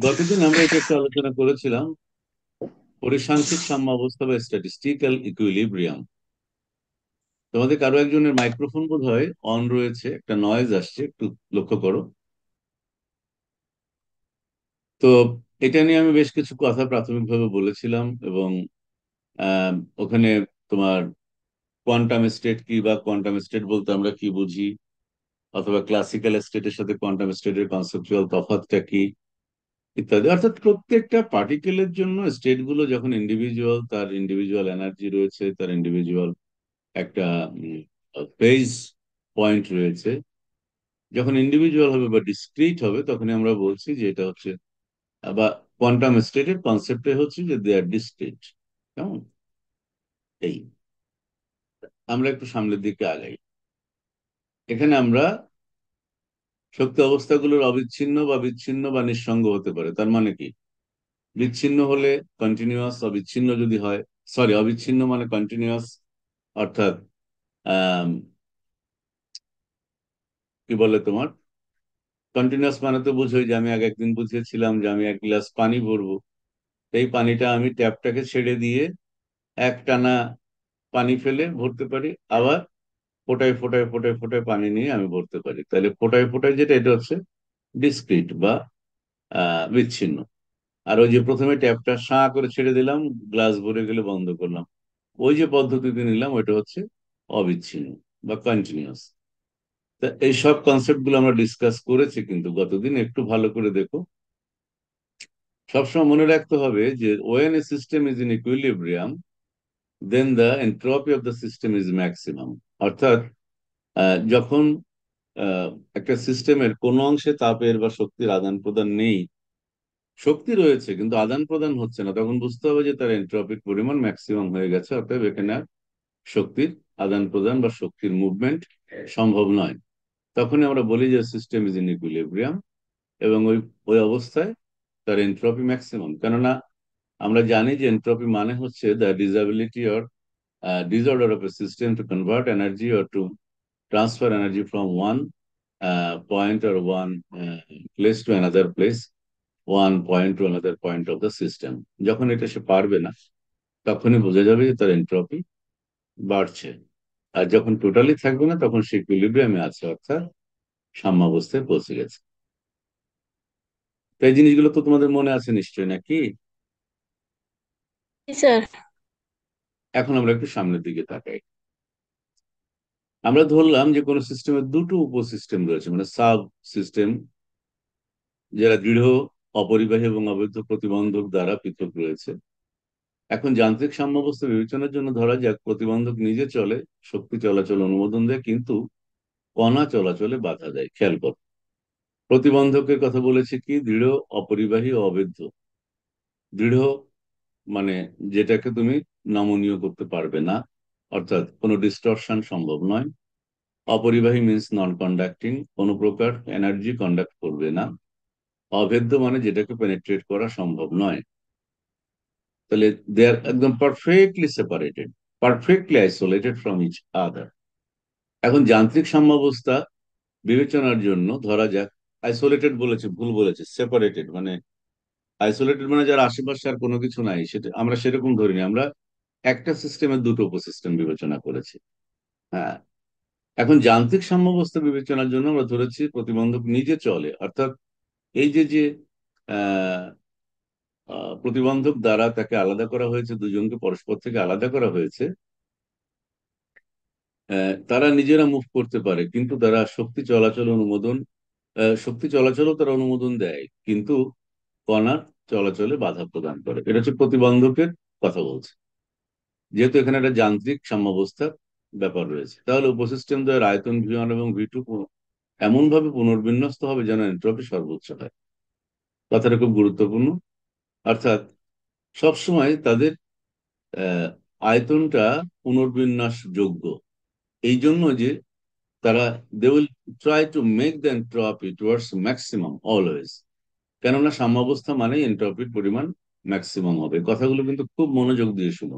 গতদিন আমরা এটা একটু আলোচনা করেছিলাম, পরিসাংখ্যিক সাম্যাবস্থা বা স্ট্যাটিস্টিক্যাল ইকুইলিব্রিয়াম। তোমাদের কারো একজনের মাইক্রোফোন বোধ হয় অন রয়েছে, একটা নয়েজ আসছে, একটু লক্ষ্য করো। তো এটা নিয়ে আমি বেশ কিছু কথা প্রাথমিকভাবে বলেছিলাম, এবং আহ, ওখানে তোমার কোয়ান্টাম স্টেট কি, বা কোয়ান্টাম স্টেট বলতে আমরা কি বুঝি, অথবা ক্লাসিক্যাল স্টেটের সাথে কোয়ান্টাম স্টেটের কনসেপচুয়াল তফাৎটা কি, ইত্যাদি। অর্থাৎ প্রত্যেকটা পার্টিকেলের জন্য স্টেট গুলো যখন ইন্ডিভিজুয়াল, তার ইন্ডিভিজুয়াল এনার্জি রয়েছে, তার ইন্ডিভিজুয়াল একটা ফেজ পয়েন্ট রয়েছে। যখন ইন্ডিভিজুয়াল হবে বা ডিসক্রিট হবে, তখনই আমরা বলছি যে এটা হচ্ছে, বা কোয়ান্টাম স্টেটের কনসেপ্টে হচ্ছে যে দে আর ডিসক্রিট। কেমন? এই, আমরা একটু সামনের দিকে আগাই। এখানে আমরা শক্তি অবস্থাগুলোর অবিচ্ছিন্ন বা বিচ্ছিন্ন বা নিঃসঙ্গ হতে পারে, তার মানে কি? বিচ্ছিন্ন হলে কন্টিনিউয়াস, অবিচ্ছিন্ন যদি হয়, সরি, অবিচ্ছিন্ন মানে কন্টিনিউয়াস। অর্থাৎ আহ কি বলে তোমার, কন্টিনিউয়াস মানে তো বুঝোই যে আমি আগে একদিন বুঝিয়েছিলাম যে আমি এক গ্লাস পানি ভরবো, এই পানিটা আমি ট্যাপটাকে ছেড়ে দিয়ে এক টানা পানি ফেলে ভরতে পারি, আবার ফোটায় ফোটায় ফোটায় ফোটায় পানি নিয়ে আমি ভরতে পারি। তাহলে ফোটায় ফোটায় যেটা, এটা হচ্ছে ডিসক্রিট বা বিচ্ছিন্ন। আর ওই যে প্রথমে ট্যাপটা সাঁ করে ছেড়ে দিলাম, গ্লাস ভরে গেলে বন্ধ করলাম, ওই যে পদ্ধতিতে নিলাম, ওইটা হচ্ছে অবিচ্ছিন্ন বা কন্টিনিউয়াস। তা এই সব কনসেপ্ট গুলো আমরা ডিসকাস করেছি, কিন্তু গতদিন একটু ভালো করে দেখো। সবসময় মনে রাখতে হবে যে when a system is in equilibrium, then the entropy of the system is maximum। অর্থাৎ যখন আহ, একটা সিস্টেমের কোনো অংশে তাপের বা শক্তির আদান প্রদান নেই, শক্তি রয়েছে কিন্তু আদান প্রদান হচ্ছে না, তখন বুঝতে হবে যে তার এন্ট্রপির পরিমাণ ম্যাক্সিমাম হয়ে গেছে। অর্থাৎ এখানে আর শক্তির আদান প্রদান বা শক্তির মুভমেন্ট সম্ভব নয়। তখনই আমরা বলি যে সিস্টেম ইজ ইন ইকুইলিব্রিয়াম, এবং ওই ওই অবস্থায় তার এন্ট্রপি ম্যাক্সিমাম। কেননা আমরা জানি যে এন্ট্রপি মানে হচ্ছে the disability or disorder of a system to convert energy or to transfer energy from one point or one place to another place, one point to another point of the system। যখন এটা সে পারবে না, তখনই বোঝা যাবে যে তার entropy বাড়ছে। আর যখন টোটালি থাকবে না, তখন সে ইকুইলিব্রিয়ামে আছে, অর্থাৎ সাম্যাবস্থায় পৌঁছে গেছে। তো এই জিনিসগুলো তো তোমাদের মনে আছে নিশ্চয়ই, নাকি? জি স্যার। এখন আমরা একটু সামনের দিকে তাকাই। আমরা ধরলাম যে কোনো সিস্টেমের দুটো উপসিস্টেম রয়েছে, মানে সাব সিস্টেম, যারা দৃঢ়, অপরিবাহী এবং অবৈধ প্রতিবন্ধক দ্বারা পৃথক রয়েছে। এখন যান্ত্রিক সাম্যাবস্থা বিবেচনার জন্য ধরা যাক প্রতিবন্ধক নিজে চলে, শক্তি চলাচল অনুমোদন দেয়, কিন্তু কণা চলাচলে বাধা দেয়। খেয়াল কর, প্রতিবন্ধকের কথা বলেছে কি, দৃঢ়, অপরিবাহী ও অবৈধ। দৃঢ় মানে যেটাকে তুমি নমনীয় করতে পারবে না, অর্থাৎ কোনো ডিস্টরশন সম্ভব নয়। অপরিবাহী মিন্স নন কন্ডাক্টিং, কোনো প্রকার এনার্জি কন্ডাক্ট করবে না। অভেদ্য মানে যেটাকে পেনেট্রেট করা সম্ভব নয়। তাহলে দে আর একদম perfectly separated, perfectly isolated from each other. এখন যান্ত্রিক সাম্যাবস্থা বিবেচনার জন্য ধরা যাক, আইসোলেটেড বলেছে, ভুল বলেছে, সেপারেটেড মানে, আইসোলেটেড মানে যার আশেপাশে আর কোনো কিছু নাই, সেটা আমরা সেরকম ধরিনি। আমরা একটা সিস্টেমের দুটো উপসিস্টেম বিবেচনা করেছি। হ্যাঁ, এখন যান্ত্রিক সাম্যাবস্থা বিবেচনার জন্য আমরা ধরেছি প্রতিবন্ধক নিজে চলে, অর্থাৎ এই যে যে আহ, প্রতিবন্ধক দ্বারা তাকে আলাদা করা হয়েছে, দুজনকে পরস্পর থেকে আলাদা করা হয়েছে, তারা নিজেরা মুভ করতে পারে, কিন্তু তারা শক্তি চলাচল অনুমোদন, শক্তি চলাচলও তারা অনুমোদন দেয়, কিন্তু কণার চলাচলে বাধা প্রদান করে। এটা হচ্ছে প্রতিবন্ধকের কথা বলছে। যেহেতু এখানে একটা যান্ত্রিক সাম্যাবস্থার ব্যাপার রয়েছে, তাহলে উপসিস্টেম দ্বয়ের আয়তন ভি ওয়ান এবং ভি টু এমন ভাবে পুনর্বিন্যস্ত হবে যেন এন্ট্রপি সর্বোচ্চ হয়। কথাটা খুব গুরুত্বপূর্ণ। অর্থাৎ সবসময় তাদের আহ, আয়তনটা পুনর্বিন্যাস যোগ্য, এই জন্য যে তারা they will try to make the entropy towards maximum always. কেননা সাম্যাবস্থা মানেই এন্ট্রপির পরিমাণ ম্যাক্সিমাম হবে। কথাগুলো কিন্তু খুব মনোযোগ দিয়ে শুনো।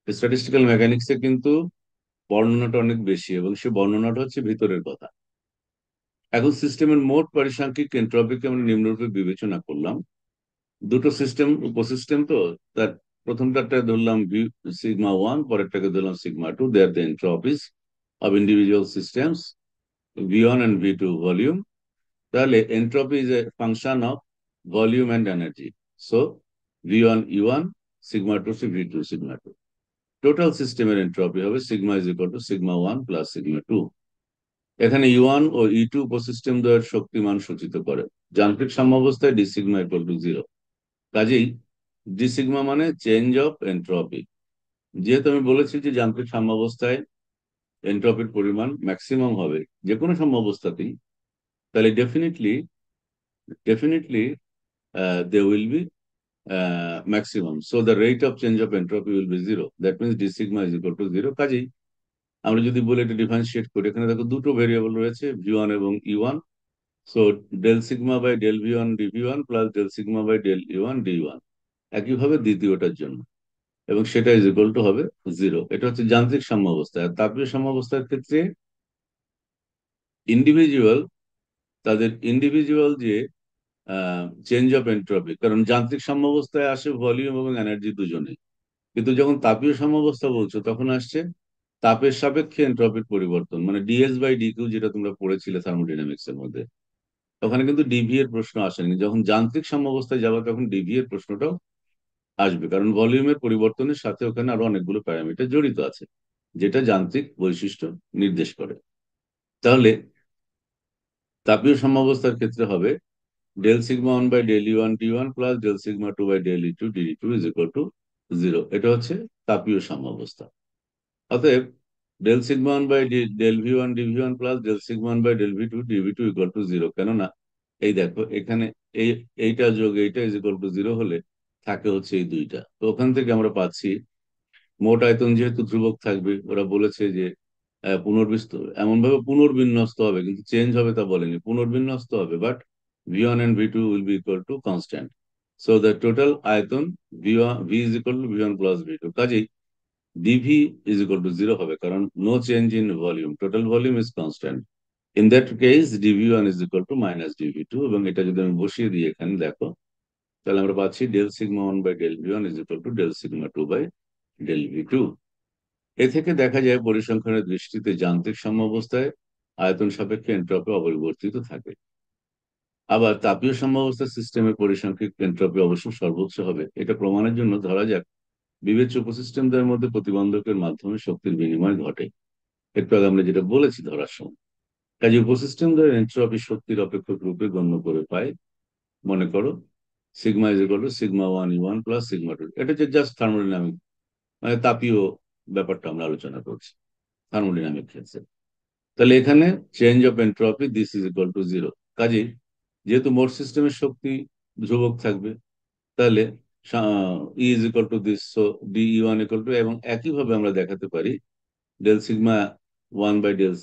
স্ট্যাটিস্টিক্যাল মেকানিক্সে কিন্তু বর্ণনাটা অনেক বেশি, এবং সে বর্ণনাটা হচ্ছে ভিতরের কথা। এখন সিস্টেমের মোট পরিসাংখ্যিক এনট্রপিকে আমরা নিম্নরূপে বিবেচনা করলাম। দুটো সিস্টেম উপসিস্টেম, তো তার প্রথমটাতে ধরলাম সিগমা ওয়ান, পরেরটাকে ধরলাম sigma two. They are the entropies of individual systems V one and V two volume. তাহলে entropy is a function of volume and energy. So V one E one, sigma two C V two sigma two. Total সিস্টেমের entropy হবে sigma is equal to sigma one plus sigma two. এখানে E one ও ই two উপসিস্টেম দ্বয়ের শক্তিমান সূচিত করে। যান্ত্রিক সাম্যাবস্থায় D sigma equal to zero. কাজেই D sigma মানে চেঞ্জ অফ এন্ট্রপি। যেহেতু আমি বলেছি যে যান্ত্রিক সাম্যাবস্থায় এন্ট্রপির পরিমাণ ম্যাক্সিমাম হবে যে কোনো সাম্যাবস্থাতেই, তাহলে definitely they will be maximum. So the rate of change of entropy will be zero. That means d sigma is equal to zero. কাজেই আমরা যদি বলি এটা ডিফারেন্সিয়েট করি, এখানে দেখো দুটো ভেরিয়েবল রয়েছে, ভি ওয়ান এবং E one. So del sigma by del V one D V one plus del sigma by del E one D one, একইভাবে দ্বিতীয়টার জন্য, এবং সেটা ইজ ইকুয়াল টু হবে জিরো। এটা হচ্ছে যান্ত্রিক সাম্যাবস্থা। আর তাপীয় সাম্যাবস্থার ক্ষেত্রে ইন্ডিভিজুয়াল, তাদের ইন্ডিভিজুয়াল যে চেঞ্জ অফ এন্ট্রপি, কারণ যান্ত্রিক সাম্যাবস্থায় আসে ভলিউম এবং এনার্জি দুজনেই, কিন্তু যখন তাপীয় সাম্যাবস্থা বলছো তখন আসছে তাপের সাপেক্ষে এন্ট্রপির পরিবর্তন, মানে ডিএস বাই ডিকিউ, যেটা তোমরা পড়েছিলে থার্মোডাইনামিক্স এর মধ্যে। ওখানে কিন্তু ডিভি এর প্রশ্ন আসেনি। যখন যান্ত্রিক সাম্যাবস্থায় যাবে তখন ডিভি এর প্রশ্নটাও আসবে, কারণ ভলিউমের পরিবর্তনের সাথে ওখানে আরো অনেকগুলো প্যারামিটার জড়িত আছে যেটা যান্ত্রিক বৈশিষ্ট্য নির্দেশ করে। তাহলে তাপীয় সাম্যাবস্থার ক্ষেত্রে হবে del sigma one by del E one D one plus del sigma two by del E two D two is equal to zero. এটা হচ্ছে তাপীয় সাম্যাবস্থা। অতএব del sigma one by del V one D V one plus del sigma one by del V two D V two equal to zero. কেননা এই দেখো এখানে এই এইটা যোগ এইটা ইজ ইকুয়াল টু জিরো হলে থাকে হচ্ছে এই দুইটা। তো ওখান থেকে আমরা পাচ্ছি মোট আয়তন যেহেতু ধ্রুবক থাকবে, ওরা বলেছে যে পুনর্বিস্ত এমন ভাবে পুনর্বিন্যস্ত হবে, কিন্তু চেঞ্জ হবে তা বলেনি, পুনর্বিন্যস্ত হবে, but V one and V two will be equal to constant. So the total আয়তন V one V is equal to V one plus V two. কাজেই D V is equal to zero হবে, কারণ no change in volume, total volume is constant. In that case D V one is equal to minus D V two, এবং এটা যদি আমি বসিয়ে দিই এখানে দেখো, তাহলে আমরা পাচ্ছি del sigma one by del V one is equal to del sigma two by del V two. এ থেকে দেখা যায় পরিসংখ্যানের দৃষ্টিতে যান্ত্রিক সাম্যাবস্থায় আয়তন সাপেক্ষে এন্ট্রপি অপরিবর্তিত থাকে। আবার তাপীয় সাম্যাবস্থা সিস্টেমের পরিসংখ্যিক এন্ট্রপি অবশ্য সর্বোচ্চ হবে। এটা প্রমাণের জন্য ধরা যাক বিবেচ্য উপসিস্টেমদের মধ্যে প্রতিবন্ধকের মাধ্যমে শক্তির বিনিময় ঘটে। একটু আগে আমরা যেটা বলেছি ধরার সময়, কাজে উপসিস্টেমদের এন্ট্রপি শক্তির অপেক্ষক রূপে গণ্য করে পায়। মনে করো sigma is equal to sigma one E one plus sigma two. এটা হচ্ছে জাস্ট থার্মোডাইনামিক, মানে তাপীয় ব্যাপারটা আমরা আলোচনা করছি থার্মোডাইনামিক ক্ষেত্রে। তাহলে এখানে change of entropy this is equal to zero. কাজেই যেহেতু মোট সিস্টেমের শক্তি ধ্রুবক থাকবে, তাহলে E is equal to this, so D E one equal to, এবং একইভাবে আমরা দেখাতে পারি del sigma one by del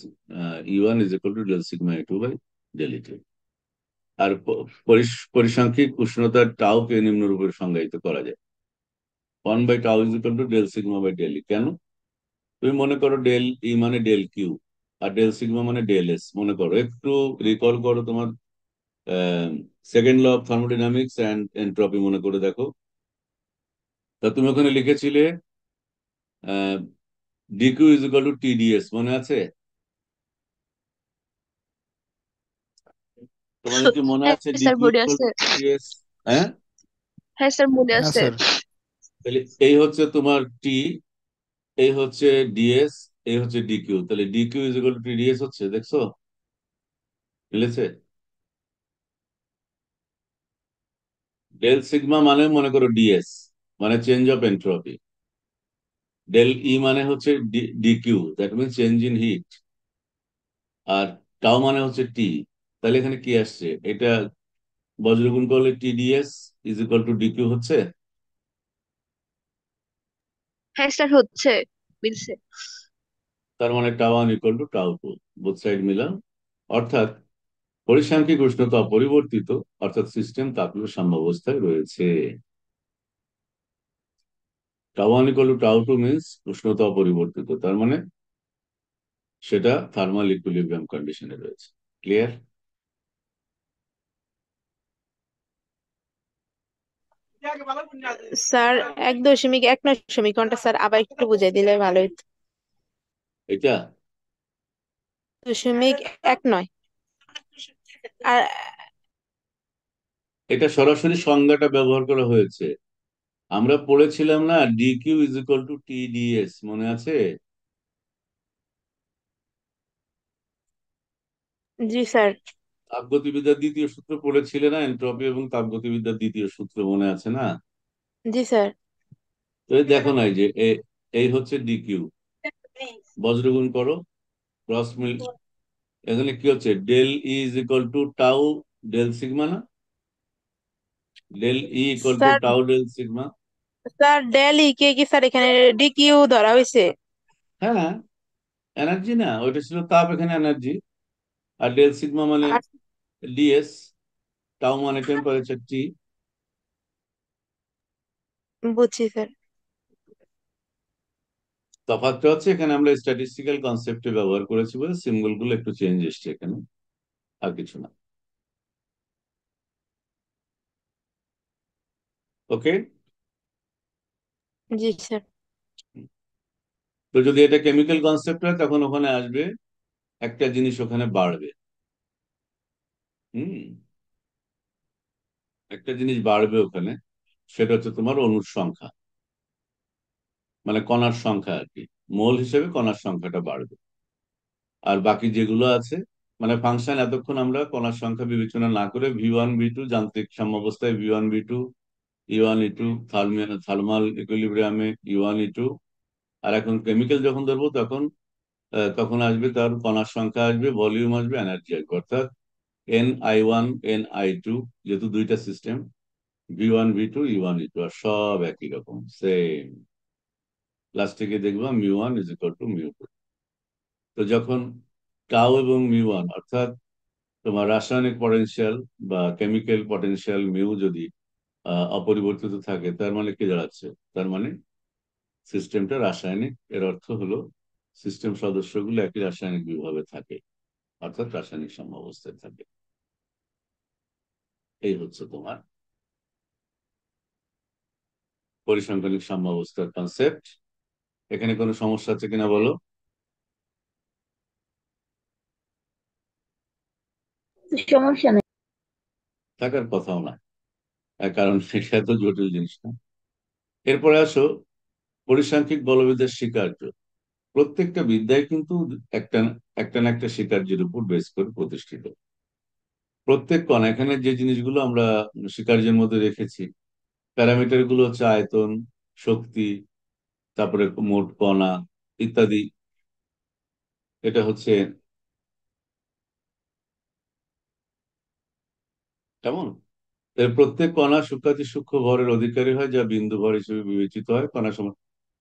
E one is equal to del sigma E two by del E two. আর পরিসাংখ্যিক উষ্ণতার টাউকে নিম্নরূপে সংজ্ঞায়িত করা যায়, one by tau is equal to del sigma by del E. কেন? তুমি মনে করো ডেল ই মানে ডেল কিউ আর ডেল সিগমা মানে ডেল এস। মনে করো, একটু রিকল করো তোমার second law of thermodynamics and entropy মনে করে দেখো। তা তুমি ওখানে লিখেছিলে D Q is equal to T D S, মনে আছে? তোমাদের কি মনে হ্যাঁ আছে স্যার ডিকিউ মনে ইকুয়াল আছে। To T D S? হ্যাঁ, হ্যাঁ স্যার মনে হ্যাঁ আছে। স্যার। তাহলে এই হচ্ছে তোমার টি, এই হচ্ছে ডিএস, এই হচ্ছে ডিকিউ। তাহলে DQ is equal to TDS হচ্ছে, দেখছো মিলেছে? ডেল সিগমা মানে মনে করো ডিএস, মানে change of entropy. Del E মানে হচ্ছে D Q, that means change in heat. আর টাও মানে হচ্ছে টি। তাহলে এখানে কি আসছে, এটা বজ্রগুণ করলে TDS is equal two DQ হচ্ছে। হ্যাঁ স্যার হচ্ছে, মিলছে। তার মানে টাও ওয়ান ইকুয়াল টু টাও টু, বোথ সাইড মিলাম। অর্থাৎ পরিসাংখ্যিক উষ্ণতা অপরিবর্তিত, অর্থাৎ সিস্টেম তাপীয় সাম্যাবস্থায় রয়েছে। টাও ওয়ান ইকুয়াল টু টাও টু মিনস উষ্ণতা অপরিবর্তিত, তার মানে সেটা থার্মাল ইকুইলিব্রিয়াম কন্ডিশনে রয়েছে। ক্লিয়ার? স্যার 1.19 ঘন্টা স্যার, আবার একটু বুঝাই দিলে ভালো হতো। এটা 1.19। আর এটা সরাসরি সংজ্ঞাটা ব্যবহার করা হয়েছে। আমরা পড়েছিলাম না, DQ is equal to T D S, মনে আছে? জি স্যার। তাপগতিবিদ্যার দ্বিতীয় সূত্র পড়েছিলে না, এনট্রপি এবং তাপগতিবিদ্যার দ্বিতীয় সূত্র মনে আছে না? জি স্যার। তো এই দেখো না, এই যে এই হচ্ছে ডিকিউ, বজ্রগুণ করো, ক্রস মিল, এখানে কি হচ্ছে, del E is equal to tau del sigma না, del E equal to sir, tau del sigma. Sir del E কে কি স্যার এখানে ডিকিউ ধরা হয়েছে? হ্যাঁ, এনার্জি না, ওইটা ছিল তাপ, এখানে এনার্জি। আর ডেল সিগমা মানে আর ডিএস, টাউ মানে টেম্পারেচার টি। বুঝছি স্যার। তফাৎটা হচ্ছে এখানে আমরা স্ট্যাটিস্টিক্যাল কনসেপ্টে ব্যবহার করেছি বলে সিম্বল গুলো একটু চেঞ্জ এসছে এখানে, আর কিছু না। ওকে। জি স্যার। তো যদি এটা কেমিক্যাল কনসেপ্ট হয় তখন ওখানে আসবে একটা জিনিস, ওখানে বাড়বে। হুম, একটা জিনিস বাড়বে ওখানে, সেটা হচ্ছে তোমার অণুর সংখ্যা, মানে কণার সংখ্যা আর কি। মোল হিসেবে কণার সংখ্যাটা বাড়বে। আর বাকি যেগুলো আছে, মানে ফাংশন, এতক্ষণ আমরা কণার সংখ্যা বিবেচনা না করে V1 V2 যান্ত্রিক সাম্যাবস্থায় V1 V2, E1 E2, thermal ইকুইলিব্রিয়ামে E1 E2। আর এখন কেমিক্যাল যখন ধরবো তখন তখন আসবে তার কণার সংখ্যা আসবে, ভলিউম আসবে, এনার্জি আসবে, অর্থাৎ Ni1 Ni2, যেহেতু দুইটা system, V1 V2 E1 E2, আর সব একই রকম সেম। লাস্টে গিয়ে দেখবা μ1 ইজ ইকুয়াল টু μ2। তো যখন টাউ এবং μ1, অর্থাৎ তোমার রাসায়নিক পটেনশিয়াল বা কেমিক্যাল পটেনশিয়াল মিউ যদি অপরিবর্তিত থাকে, তার মানে কি দাঁড়াচ্ছে? তার মানে সিস্টেমটা রাসায়নিক, এর অর্থ হলো সিস্টেম সদস্যগুলো একই রাসায়নিক বিভাবে থাকে, অর্থাৎ রাসায়নিক সাম্যাবস্থায় থাকে। এই হচ্ছে তোমার পরিসংখ্যানিক সাম্যাবস্থার কনসেপ্ট। এখানে কোনো সমস্যা আছে কিনা বলো? সমস্যা নেই। থাকার কথাও না, কারণ সেটা এত জটিল জিনিস না। এরপরে আসো পরিসাংখ্যিক বলবিদ্যার স্বীকার্য। প্রত্যেকটা বিদ্যায় কিন্তু একটা একটা না একটা স্বীকার্যের উপর বেস করে প্রতিষ্ঠিত। প্রত্যেক কণা, এখানে যে জিনিসগুলো আমরা স্বীকার্যের মধ্যে রেখেছি, প্যারামিটার গুলো হচ্ছে আয়তন, শক্তি, তারপরে মোট কণা ইত্যাদি। এটা হচ্ছে কেমন, এর প্রত্যেক কণা সূক্ষ্মাতি সূক্ষ্ম ভরের অধিকারী হয়, যা বিন্দু ভর হিসেবে বিবেচিত হয় কণা সময়।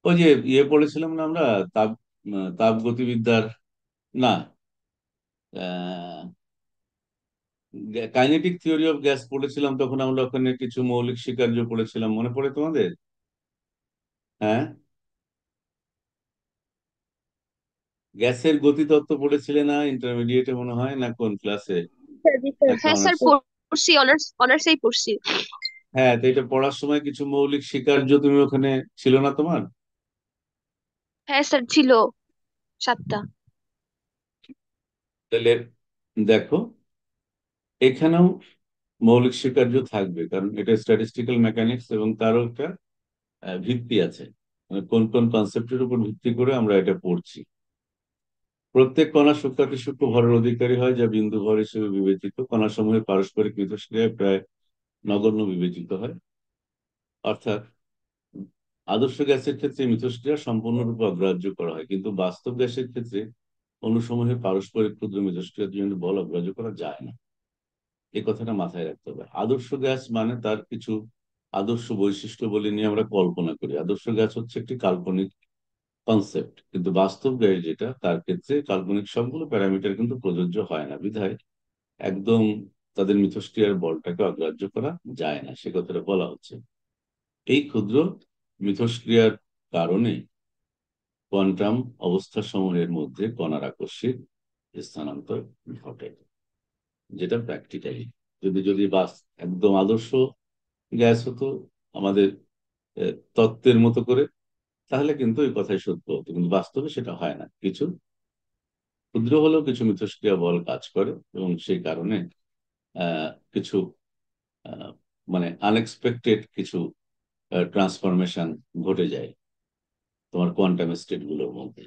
ওই যে পড়েছিলাম না আমরা, তাপ তাপ গতিবিদ্যার, না, কাইনেটিক থিওরি অফ গ্যাস পড়েছিলাম, তখন আমরা ওখানে কিছু মৌলিক স্বীকার্য পড়েছিলাম, মনে পড়ে তোমাদের? হ্যাঁ, গ্যাসের গতিতত্ত্ব পড়েছিলে না ইন্টারমিডিয়েটে, মনে হয়, না কোন ক্লাসে, স্যার, জি স্যার। নাকি হ্যাঁ স্যার, অনার্স? পড়ছি, অনার্সেই পড়ছি। হ্যাঁ, তো এটা পড়ার সময় কিছু মৌলিক স্বীকার্য তুমি ওখানে ছিল না তোমার? হ্যাঁ স্যার, ছিল 7টা। তাহলে দেখো, এখানেও মৌলিক স্বীকার্য থাকবে, কারণ এটা স্ট্যাটিস্টিক্যাল মেকানিক্স এবং তারও একটা ভিত্তি আছে, মানে কোন কোন কনসেপ্টের উপর ভিত্তি করে আমরা এটা পড়ছি। প্রত্যেক কণা সূক্ষ্মাতি সূক্ষ্ম ভরের অধিকারী হয়, যা বিন্দু ভর হিসেবে বিবেচিত। কণাসমূহের পারস্পরিক মিথস্ক্রিয়ায় প্রায় নগণ্য বিবেচিত হয়। অর্থাৎ আদর্শ গ্যাসের ক্ষেত্রে মিথস্ক্রিয়া সম্পূর্ণরূপে অগ্রাহ্য করা হয়, কিন্তু বাস্তব গ্যাসের ক্ষেত্রে অণুসমূহের পারস্পরিক ক্ষুদ্র মিথস্ক্রিয়ার জন্য বল অগ্রাহ্য করা যায় না। এই কথাটা মাথায় রাখতে হবে। আদর্শ গ্যাস মানে তার কিছু আদর্শ বৈশিষ্ট্য বলে নিয়ে আমরা কল্পনা করি। আদর্শ গ্যাস হচ্ছে একটি কাল্পনিক কনসেপ্ট, কিন্তু বাস্তব গ্যাস যেটা, তার ক্ষেত্রে কাল্পনিক সবগুলো প্যারামিটার কিন্তু প্রযোজ্য হয় না, বিধায় একদম তাদের মিথস্ক্রিয়ার বলটাকে অগ্রাহ্য করা যায় না, সে কথাটা বলা হচ্ছে। এই ক্ষুদ্র মিথস্ক্রিয়ার কারণে কোয়ান্টাম অবস্থা সমূহের মধ্যে কণার আকস্মিক স্থানান্তর ঘটে, যেটা প্র্যাকটিক্যালি যদি যদি বাস একদম আদর্শ গ্যাস হতো, আমাদের তত্ত্বের মতো করে, তাহলে কিন্তু এই কথাই সত্য হতো, কিন্তু বাস্তবে সেটা হয় না। কিছু ক্ষুদ্র হলেও কিছু মিথস্ক্রিয়া বল কাজ করে, এবং সেই কারণে কিছু আহ, মানে আনএক্সপেক্টেড কিছু ট্রান্সফরমেশন ঘটে যায় তোমার কোয়ান্টাম স্টেট গুলোর মধ্যে।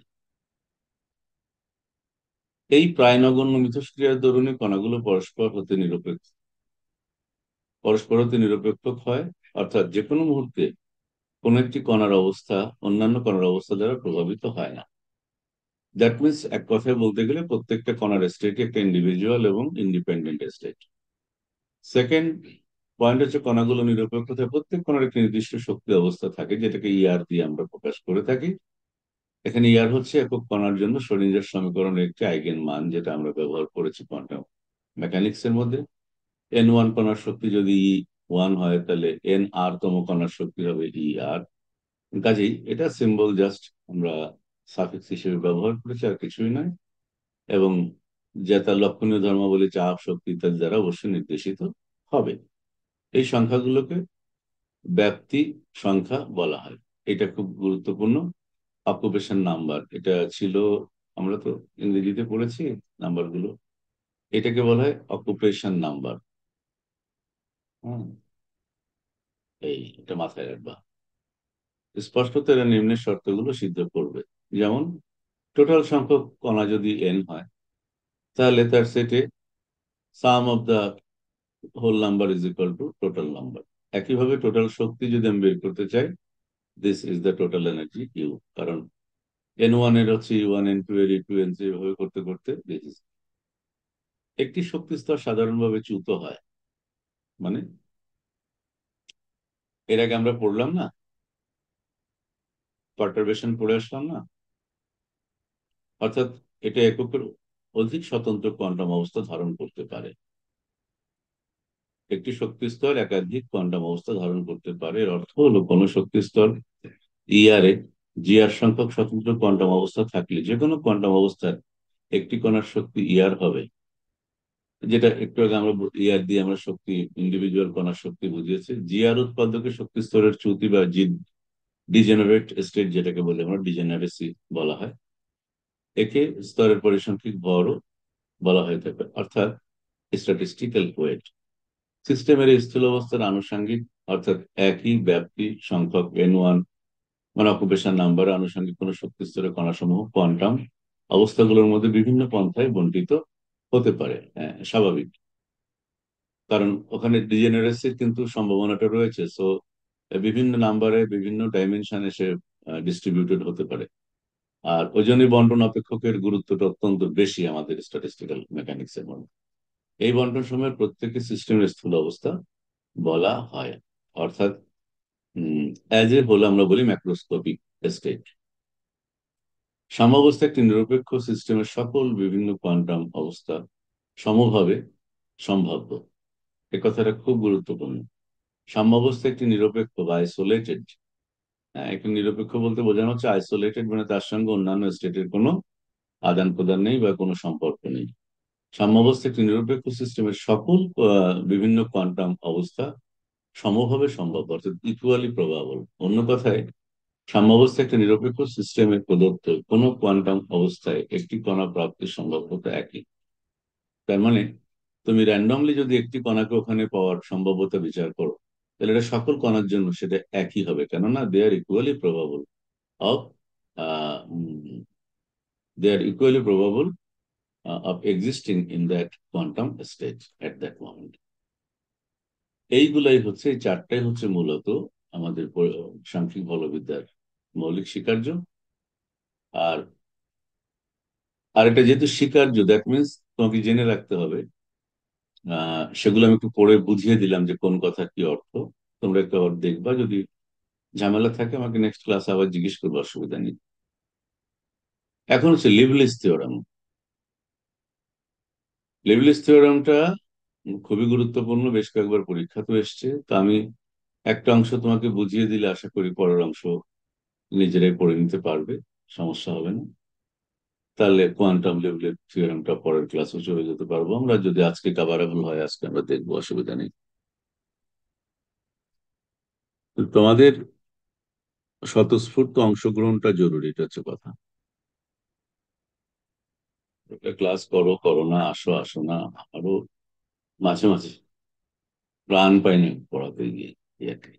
এই প্রায় নগণ্য মিথস্ক্রিয়ার দরুন কণাগুলো পরস্পর হতে নিরপেক্ষ হয়, অর্থাৎ যে কোনো মুহূর্তে কোনো একটি কণার অবস্থা অন্যান্য কণার অবস্থা দ্বারা প্রভাবিত হয় না। দ্যাট মিনস এক কথায় বলতে গেলে প্রত্যেকটা কণার স্টেট একটা ইন্ডিভিজুয়াল এবং ইন্ডিপেন্ডেন্ট স্টেট। সেকেন্ড পয়েন্ট হচ্ছে কণাগুলো নিরপেক্ষ থাকে, প্রত্যেক কণার একটি নির্দিষ্ট শক্তি অবস্থা থাকে, যেটাকে ইআর দিয়ে আমরা প্রকাশ করে থাকি। এখানে ইআর হচ্ছে একক কণার জন্য শ্রোডিঞ্জার সমীকরণের একটি আইগেন মান, যেটা আমরা ব্যবহার করেছি কোয়ান্টাম মেকানিক্স এর মধ্যে। N1 কণার শক্তি যদি E1 হয়, তাহলে N তম কণার শক্তি হবে ER। কাজেই এটা সিম্বল জাস্ট আমরা সাফিক্স হিসেবে ব্যবহার করেছি, আর কিছুই নয়। এবং যা তার লক্ষণীয় ধর্মাবলী, চাপ, শক্তি ইত্যাদি দ্বারা অবশ্যই নির্দেশিত হবে। এই সংখ্যাগুলোকে ব্যাপ্তি সংখ্যা বলা হয়। এটা খুব গুরুত্বপূর্ণ। অকুপেশন নাম্বার এটা ছিল, আমরা তো ইংরেজিতে পড়েছি নাম্বারগুলো, এটাকে বলা হয় অকুপেশন নাম্বার। হম, এটা মাথায় রাখবা। স্পষ্টত এরা নিম্নের শর্তগুলো সিদ্ধ করবে। যেমন টোটাল সংখ্যক কণা যদি এন হয়, তাহলে তার সেটে sum of the whole number is equal to total number. একইভাবে টোটাল শক্তি যদি আমি বের করতে চাই, this is the total energy U. কারণ N1 এর হচ্ছে E1, N2 এর E2, N3 এভাবে করতে করতে দিস। একটি শক্তি স্তর সাধারণভাবে চ্যুত হয়, মানে এর আগে আমরা পড়লাম না, পার্টারবেশন পড়ে আসলাম না, অর্থাৎ এটা এককের অধিক স্বতন্ত্র কোয়ান্টাম অবস্থা ধারণ করতে পারে। একটি শক্তি স্তর একাধিক কোয়ান্টাম অবস্থা ধারণ করতে পারে। এর অর্থ হলো কোনো শক্তি স্তর ইআর এ জিআর সংখ্যক স্বতন্ত্র কোয়ান্টাম অবস্থা থাকলে যে কোনো কোয়ান্টাম অবস্থার একটি কণার শক্তি ইআর হবে। যেটা একটু আগে আমরা ইআর দিয়ে আমরা শক্তি, ইন্ডিভিজুয়াল কণার শক্তি বুঝিয়েছি। জিআর উৎপাদকে শক্তি স্তরের চ্যুতি বা ডিজেনারেট স্টেট, যেটাকে বলে আমরা ডিজেনারেসি বলা হয়, একে স্তরের পরিসংখ্যিক ভরও বলা হয়ে থাকে, অর্থাৎ স্ট্যাটিস্টিক্যাল ওয়েট। সিস্টেমের এই স্থূল অবস্থার আনুষঙ্গিক, অর্থাৎ একই ব্যাপ্তি সংখ্যক N1 মানে অকুপেশন নাম্বার আনুষঙ্গিক কোন শক্তি স্তরের কণাসমূহ কোয়ান্টাম অবস্থাগুলোর মধ্যে বিভিন্ন পন্থায় বন্টিত হতে পারে। হ্যাঁ, স্বাভাবিক, কারণ ওখানে ডিজেনারেসির কিন্তু সম্ভাবনাটা রয়েছে। সো বিভিন্ন নাম্বারে বিভিন্ন ডাইমেনশনে সে ডিস্ট্রিবিউটেড হতে পারে। আর ওই জন্যই বন্টন অপেক্ষকের গুরুত্বটা অত্যন্ত বেশি আমাদের স্ট্যাটিস্টিক্যাল মেকানিক্স এর মধ্যে। এই বন্টন সময়ের প্রত্যেকটি সিস্টেমের স্থূল অবস্থা বলা হয়, অর্থাৎ অ্যাজ এ হলো আমরা বলি ম্যাক্রোস্কোপিক স্টেট। সাম্যাবস্থা একটি নিরপেক্ষ সিস্টেমের সকল বিভিন্ন কোয়ান্টাম অবস্থা সমভাবে সম্ভাব্য। এ কথাটা খুব গুরুত্বপূর্ণ। সাম্যাবস্থা একটি নিরপেক্ষ বা আইসোলেটেড। একটি নিরপেক্ষ বলতে বোঝানো হচ্ছে আইসোলেটেড, মানে তার সঙ্গে অন্যান্য স্টেটের কোনো আদান প্রদান নেই বা কোনো সম্পর্ক নেই। সাম্যাবস্থা একটি নিরপেক্ষ সিস্টেমের সকল বিভিন্ন কোয়ান্টাম অবস্থা সমভাবে সম্ভব, অর্থাৎ ইকুয়ালি প্রবাবল। অন্য কথায়, সাম্যাবস্থা একটা নিরপেক্ষ সিস্টেমে প্রদত্ত কোনো কোয়ান্টাম অবস্থায় একটি কণা প্রাপ্তির সম্ভাব্যতা একই। তার মানে তুমি র্যান্ডমলি যদি একটি কণাকে ওখানে পাওয়ার সম্ভাব্যতা বিচার করো, তাহলে এটা সকল কণার জন্য সেটা একই হবে, কেননা they are equally probable of they are equally probable of existing in that quantum state at that moment. এইগুলাই হচ্ছে, এই চারটাই হচ্ছে মূলত আমাদের সাংখ্যিক বলবিদ্যার মৌলিক স্বীকার্য। আর আর এটা যেহেতু স্বীকার্য, দ্যাট মিনস তোমাকে জেনে রাখতে হবে। সেগুলো আমি একটু পড়ে বুঝিয়ে দিলাম যে কোন কথা কি অর্থ। তোমরা একটু আবার দেখবা, যদি ঝামেলা থাকে আমাকে নেক্সট ক্লাসে আবার জিজ্ঞেস করবো, অসুবিধা নেই। এখন হচ্ছে লিবলিস থিওরাম। লিবলিস থিওরামটা খুবই গুরুত্বপূর্ণ, বেশ কয়েকবার পরীক্ষা তো এসছে। তো আমি একটা অংশ তোমাকে বুঝিয়ে দিলে আশা করি পরের অংশ নিজেরাই পড়ে নিতে পারবে, সমস্যা হবে না। তাহলে কোয়ান্টাম লিবলিস থিওরামটা পরের ক্লাসে চলে যেতে পারবো আমরা, যদি আজকে কাভারেবল হয় আজকে আমরা দেখবো, অসুবিধা নেই। তো তোমাদের স্বতঃস্ফূর্ত অংশগ্রহণটা জরুরি, এটা হচ্ছে কথা। একটা ক্লাস করো করো না, আসো আসো না, আরো মাঝে মাঝে প্রাণ পাইনি পড়াতে গিয়ে, এই আর কি।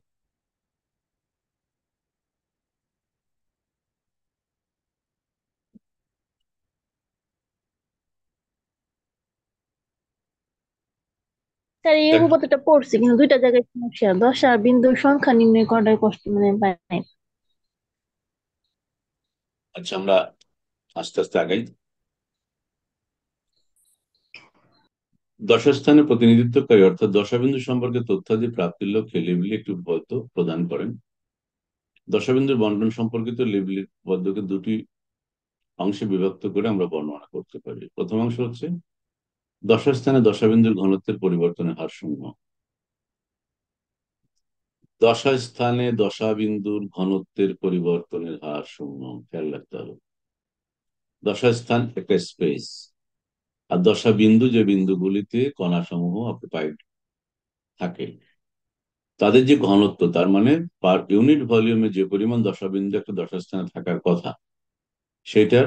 স্যার এই দেখ, উপপাদ্যটা পড়ছি কিন্তু দুইটা জায়গায় সমস্যা, দশা বিন্দুর সংখ্যা নির্ণয় করাটাই কষ্ট, মানে পাই নাই। আচ্ছা আমরা আস্তে আস্তে আগাই। দশাস্থানে প্রতিনিধিত্বকারী অর্থাৎ দশাবিন্দু সম্পর্কে তথ্যাদি প্রাপ্তির লক্ষ্যে লিবলি একটি উপপাদ্য প্রদান করেন। দশাবিন্দুর বন্টন সম্পর্কিত লিবলির উপপাদ্যকে দুটি অংশে বিভক্ত করে আমরা বর্ণনা করতে পারি। প্রথম অংশ হচ্ছে দশাস্থানে দশাবিন্দুর ঘনত্বের পরিবর্তনের হারসমূহ। দশাস্থানে দশাবিন্দুর ঘনত্বের পরিবর্তনের হারসমূহ খেয়াল রাখতে হবে। দশাস্থান একটা স্পেস, আর দশাবিন্দু যে বিন্দুগুলিতে কণাসমূহ অকুপাইড থাকে, তাদের যে ঘনত্ব, তার মানে পার ইউনিট ভলিউমে যে পরিমাণ দশাবিন্দু একটা দশাস্থানে থাকার কথা, সেটার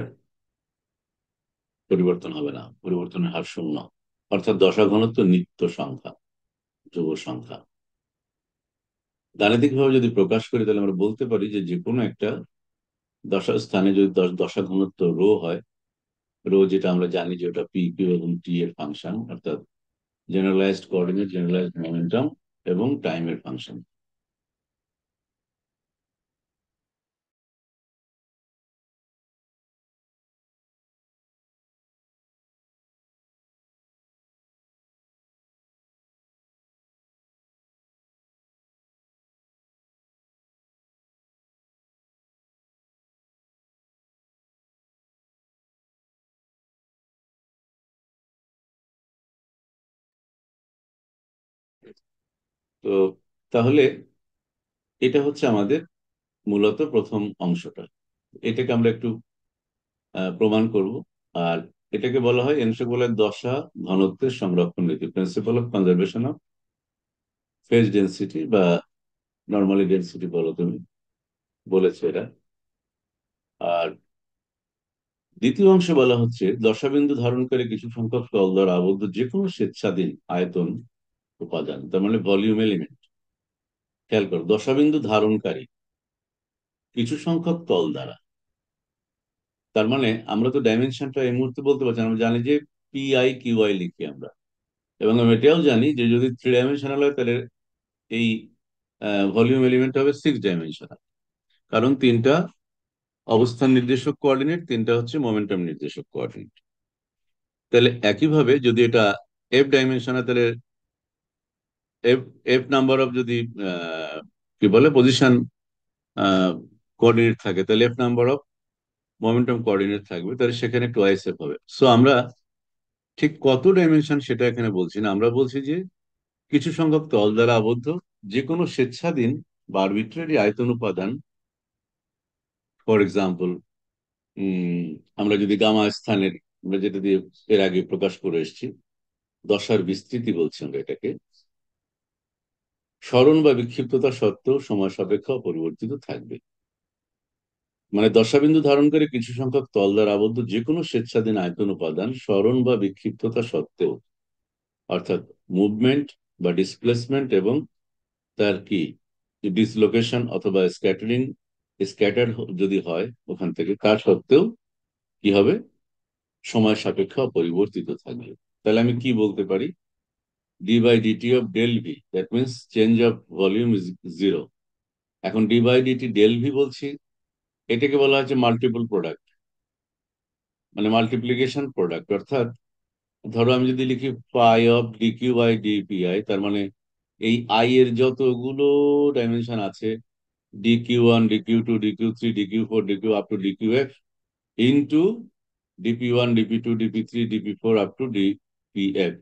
পরিবর্তন হবে না, পরিবর্তনের হার শূন্য। অর্থাৎ দশা ঘনত্ব নিত্য সংখ্যা, ধ্রুব সংখ্যা। গাণিতিক ভাবে যদি প্রকাশ করি তাহলে আমরা বলতে পারি যে যে কোনো একটা দশা স্থানে যদি দশা ঘনত্ব রো হয়, রো যেটা আমরা জানি যে ওটা পি কিউ এবং টি এর ফাংশন, অর্থাৎ জেনারেলাইজড কোঅর্ডিনেট, জেনারেলাইজড মোমেন্টাম এবং টাইমের ফাংশন। তো তাহলে এটা হচ্ছে আমাদের মূলত প্রথম অংশটা। এটাকে আমরা একটু প্রমাণ করব। আর এটাকে বলা হয় এনসেক বলে দশা ঘনত্বের সংরক্ষণ নীতি, principal of conservation of phase density, বা নর্মালি ডেন্সিটি বলো তুমি, বলেছে এরা। আর দ্বিতীয় অংশে বলা হচ্ছে দশাবিন্দু ধারণকারী কিছু সংখ্যক তল দ্বারা আবদ্ধ যে কোনো স্বেচ্ছাধীন আয়তন উপাদান, তার মানে ভলিউম এলিমেন্ট। খেয়াল করো, দশাবিন্দু ধারণকারী কিছু সংখ্যক তল দ্বারা, তার মানে আমরা তো ডাইমেনশনটা এই মুহূর্তে বলতে পারছি না। আমরা জানি যে পি আই কিউ আই লিখি আমরা, এবং আমরা এটাও জানি যে যদি থ্রি ডাইমেনশনাল হয় তাহলে এই ভলিউম এলিমেন্ট হবে সিক্স ডাইমেনশনাল, কারণ তিনটা অবস্থান নির্দেশক কোঅর্ডিনেট, তিনটা হচ্ছে মোমেন্টাম নির্দেশক কোঅর্ডিনেট। তাহলে একইভাবে যদি এটা এফ ডাইমেনশনাল, তাহলে এফ এফ নাম্বার অফ যদি কি বলে পজিশন কোঅর্ডিনেট থাকে, তাহলে F number of momentum coordinate থাকবে, তাহলে সেখানে টোয়াইস এফ হবে। সো আমরা ঠিক কত ডাইমেনশন সেটা এখানে বলছি না, আমরা বলছি যে কিছু সংখ্যক তল দ্বারা আবদ্ধ যে কোনো স্বেচ্ছাধীন বা আরবিট্রারি আয়তন উপাদান। ফর এক্সাম্পল, আমরা যদি গামা স্থানের, আমরা যেটা দিয়ে এর আগে প্রকাশ করে এসেছি, দশার বিস্তৃতি বলছি আমরা এটাকে, স্মরণ বা বিক্ষিপ্ততা সত্ত্বেও সময় সাপেক্ষ অপরিবর্তিত থাকবে। মানে দশাবিন্দু ধারণকারী কিছু সংখ্যক তল দ্বারা আবদ্ধ যে কোনো স্বেচ্ছাধীন আয়তন উপাদান স্মরণ বা বিক্ষিপ্ততা সত্ত্বেও, অর্থাৎ মুভমেন্ট বা ডিসপ্লেসমেন্ট এবং তার কি ডিসলোকেশন অথবা স্ক্যাটারিং, স্ক্যাটার যদি হয় ওখান থেকে, তা সত্ত্বেও কি হবে, সময় সাপেক্ষে অপরিবর্তিত থাকবে। তাহলে আমি কি বলতে পারি, d by dt of del V, that means change of volume is zero. এখন d by dt del V বলছি, এটাকে বলা হচ্ছে মাল্টিপল প্রোডাক্ট, মানে মাল্টিপ্লিকেশন প্রোডাক্ট। অর্থাৎ ধরো আমি যদি লিখি pi of dq by dpi, তার মানে এই আই এর যতগুলো ডাইমেনশন আছে, dq 1, dq 2, dq 3, dq 4, dq up to dq f, into dp 1, dp 2, dp 3, DP 4 up to DPF,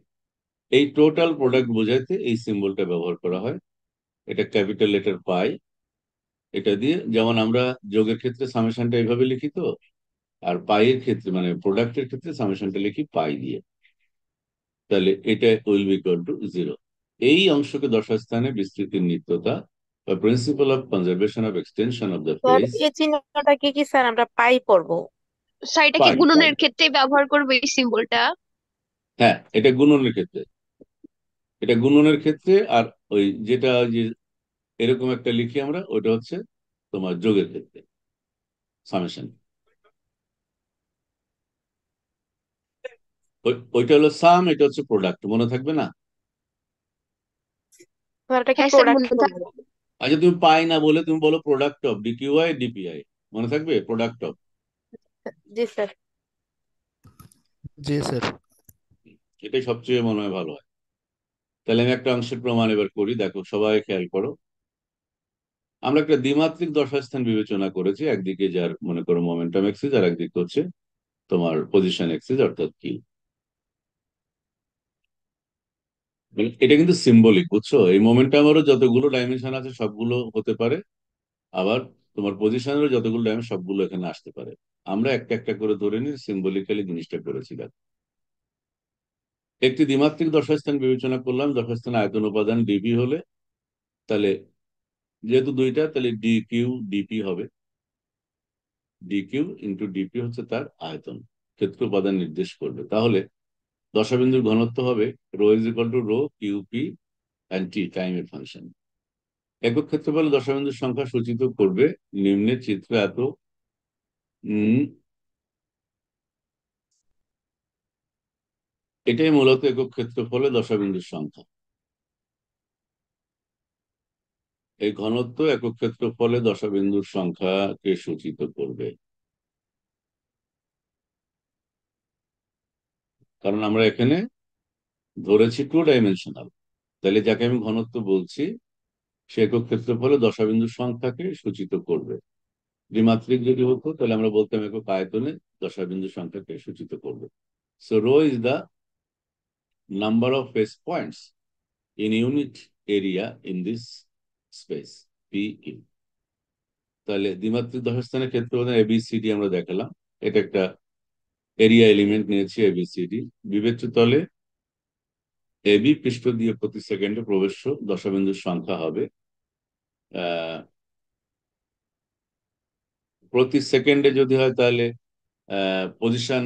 এই টোটাল প্রোডাক্ট বোঝাইতে এই সিম্বলটা ব্যবহার করা হয়। এটা ক্যাপিটাল লেটার পাই, এটা দিয়ে যেমন আমরা যোগের ক্ষেত্রে সামেশনটা এইভাবে লিখি, তো আর পাই এর ক্ষেত্রে মানে প্রোডাক্টের ক্ষেত্রে সামেশনটা লিখি পাই দিয়ে। তাহলে এটা will be equal to zero. এই অংশকে দশাস্থানে বিস্তৃতির নিত্যতা বা principal of conservation of extension of the sir phase. এই চিহ্নটা কি কি স্যার আমরা পাই পড়বো? স্যার এটা কি পাই পাই গুণনের ক্ষেত্রে ব্যবহার করবে এই সিম্বলটা? হ্যাঁ, এটা গুণনের ক্ষেত্রে, এটা গুণনের ক্ষেত্রে। আর ওই যেটা যে এরকম একটা লিখি আমরা, ওটা হচ্ছে তোমার যোগের ক্ষেত্রে, সামেশন। ওইটা হলো সাম, এটা হচ্ছে প্রোডাক্ট, মনে থাকবে না? স্যার এটা কি হ্যাঁ স্যার, প্রোডাক্ট মনে করবো? থাকবে। আচ্ছা, তুমি পাই না বলে তুমি বলো প্রোডাক্ট অফ ডিকিউআই ডিপিআই, মনে থাকবে? Product of. G sir. G sir. এটাই সবচেয়ে মনে হয় ভালো হয়। তাহলে আমি একটা অংশের প্রমাণ এবার করি, দেখো সবাই খেয়াল করো। আমরা একটা দ্বিমাত্রিক দশাস্থান বিবেচনা করেছি, একদিকে যার মনে করো মোমেন্টাম এক্সিস, আর একদিকে হচ্ছে তোমার পজিশন এক্সিস, অর্থাৎ কি। এটা কিন্তু সিম্বলিক, বুঝছো? এই মোমেন্টামেরও যতগুলো ডাইমেনশন আছে সবগুলো হতে পারে, আবার তোমার পজিশনেরও যতগুলো ডাইমেনশন সবগুলো এখানে আসতে পারে। আমরা একটা একটা করে ধরে নিয়ে সিম্বলিক্যালি জিনিসটা করেছিলাম। একটি দ্বিমাত্রিক দশাস্থান বিবেচনা করলাম, দশাস্থান আয়তন উপাদান ডিবি হলে, তাহলে যেহেতু দুইটা, তাহলে ডি কিউ ডিপি হবে। ডি কিউ ইন্টু ডিপি হচ্ছে তার আয়তন, ক্ষেত্র উপাদান নির্দেশ করবে। তাহলে দশাবিন্দুর ঘনত্ব হবে rho is equal to rho q p and t, টাইমের ফাংশন। একক ক্ষেত্রফলে দশাবিন্দুর সংখ্যা সূচিত করবে নিম্নের চিত্র এত। উম, এটাই মূলত একক ক্ষেত্রফলে দশাবিন্দুর সংখ্যা। এই ঘনত্ব একক ক্ষেত্রফলে দশাবিন্দুর সংখ্যাকে সূচিত করবে, কারণ আমরা এখানে ধরেছি টু ডাইমেনশনাল। তাহলে যাকে আমি ঘনত্ব বলছি, সে একক ক্ষেত্রফলে দশাবিন্দুর সংখ্যাকে সূচিত করবে। দ্বিমাত্রিক যদি হতো তাহলে আমরা বলতাম একক আয়তনে দশাবিন্দুর সংখ্যাকে সূচিত করবে। So rho is the number of phase points in unit area in this space P U. তাহলে দ্বিমাত্রিক দশাস্থানের ক্ষেত্রে এবিসিডি আমরা দেখালাম। এটা একটা এরিয়া এলিমেন্ট নিয়েছি এবিসিডি। বিবেচ্য তলে এবি পৃষ্ঠ দিয়ে প্রতি সেকেন্ডে প্রবেশ্য দশাবিন্দুর সংখ্যা হবে প্রতি সেকেন্ডে যদি হয় তাহলে পজিশন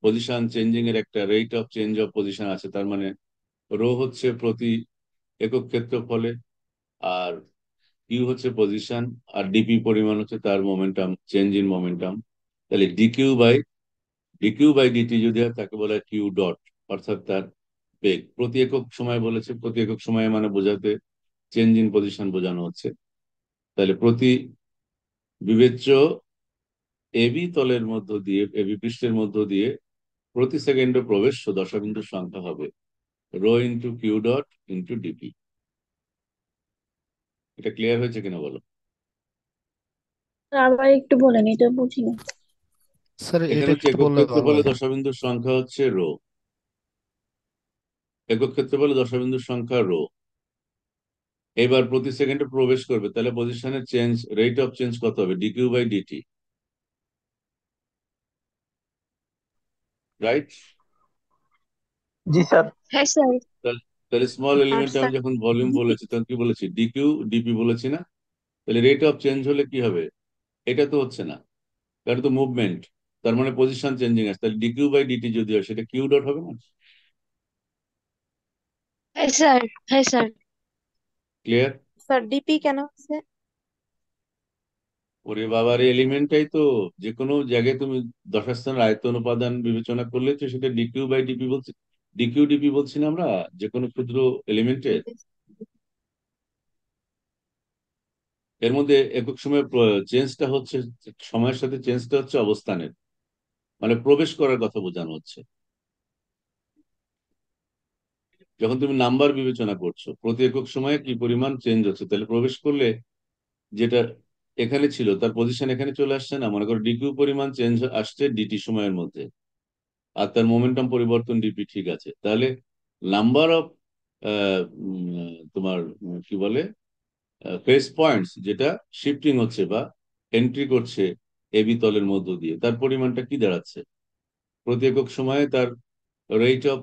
পজিশন চেঞ্জিং এর একটা rate of change of position আছে, তার মানে রো হচ্ছে প্রতি একক ক্ষেত্রফলে, আর কিউ হচ্ছে পজিশন, আর ডিপি পরিমাণ হচ্ছে তার মোমেন্টাম, চেঞ্জ ইন মোমেন্টাম। তাহলে ডিকিউ বাই ডিটি যদি হয় তাকে বলা হয় কিউ ডট, অর্থাৎ তার বেগ প্রতি একক সময় বলেছে, প্রতি একক সময় মানে বোঝাতে চেঞ্জ ইন পজিশন বোঝানো হচ্ছে। তাহলে প্রতি বিবেচ্য এবি তলের মধ্য দিয়ে, এবি পৃষ্ঠের মধ্য দিয়ে প্রতি সেকেন্ডে প্রবেশ্য দশাবিন্দুর সংখ্যা হবে rho into Q dot into D P. এটা ক্লিয়ার হয়েছে কিনা বলো? আবার একটু বলেন, এটা বুঝিনি। স্যার এটা এখানে হচ্ছে একটু একক বললে ভালো ক্ষেত্রফলে হয়। দশাবিন্দুর সংখ্যা হচ্ছে রো, একক ক্ষেত্রফলে দশাবিন্দুর সংখ্যা রো। এবার প্রতি সেকেন্ডে প্রবেশ করবে, তাহলে পজিশনের চেঞ্জ, রেট অফ চেঞ্জ কত হবে? D Q by D T, right? জি স্যার। হ্যাঁ স্যার। তাহলে স্মল আর এলিমেন্ট আমি স্যার যখন ভলিউম বলেছি তখন কি বলেছি? ডিকিউ ডিপি বলেছি না? তাহলে রেট অফ চেঞ্জ হলে কি হবে? এটা তো হচ্ছে না, কারণ তো মুভমেন্ট, তার মানে পজিশন চেঞ্জিং আছে। তাহলে ডিকিউ বাই ডিটি যদি হয় সেটা কিউ ডট হবে না? হ্যাঁ স্যার। হ্যাঁ স্যার। ক্লিয়ার? স্যার ডিপি কেন হচ্ছে? ওরে বাবার, এলিমেন্টটাই তো যে কোনো জায়গায় তুমি দশাস্থানের আয়তন উপাদান বিবেচনা করলে তো সেটা ডিকিউ বাই ডিপি বলছি, ডিকিউ ডিপি বলছি না আমরা যে কোনো ক্ষুদ্র এলিমেন্টের। এর মধ্যে একক সময় চেঞ্জটা হচ্ছে, সময়ের সাথে চেঞ্জটা হচ্ছে অবস্থানের, মানে প্রবেশ করার কথা বোঝানো হচ্ছে। যখন তুমি নাম্বার বিবেচনা করছো প্রতি একক সময়ে কি পরিমাণ চেঞ্জ হচ্ছে, তাহলে প্রবেশ করলে যেটা এখানে ছিল তার পজিশন এখানে চলে আসছে না? মনে করো ডিকিউ পরিমাণ চেঞ্জ আসছে ডিটি সময়ের মধ্যে, আর তার মোমেন্টাম পরিবর্তন ডিপি ঠিক আছে, তাহলে নাম্বার অফ তোমার কি বলে ফেস পয়েন্টস যেটা শিফটিং হচ্ছে বা এন্ট্রি করছে এবি তলের মধ্য দিয়ে, তার পরিমাণটা কি দাঁড়াচ্ছে? প্রতি একক সময়ে তার rate of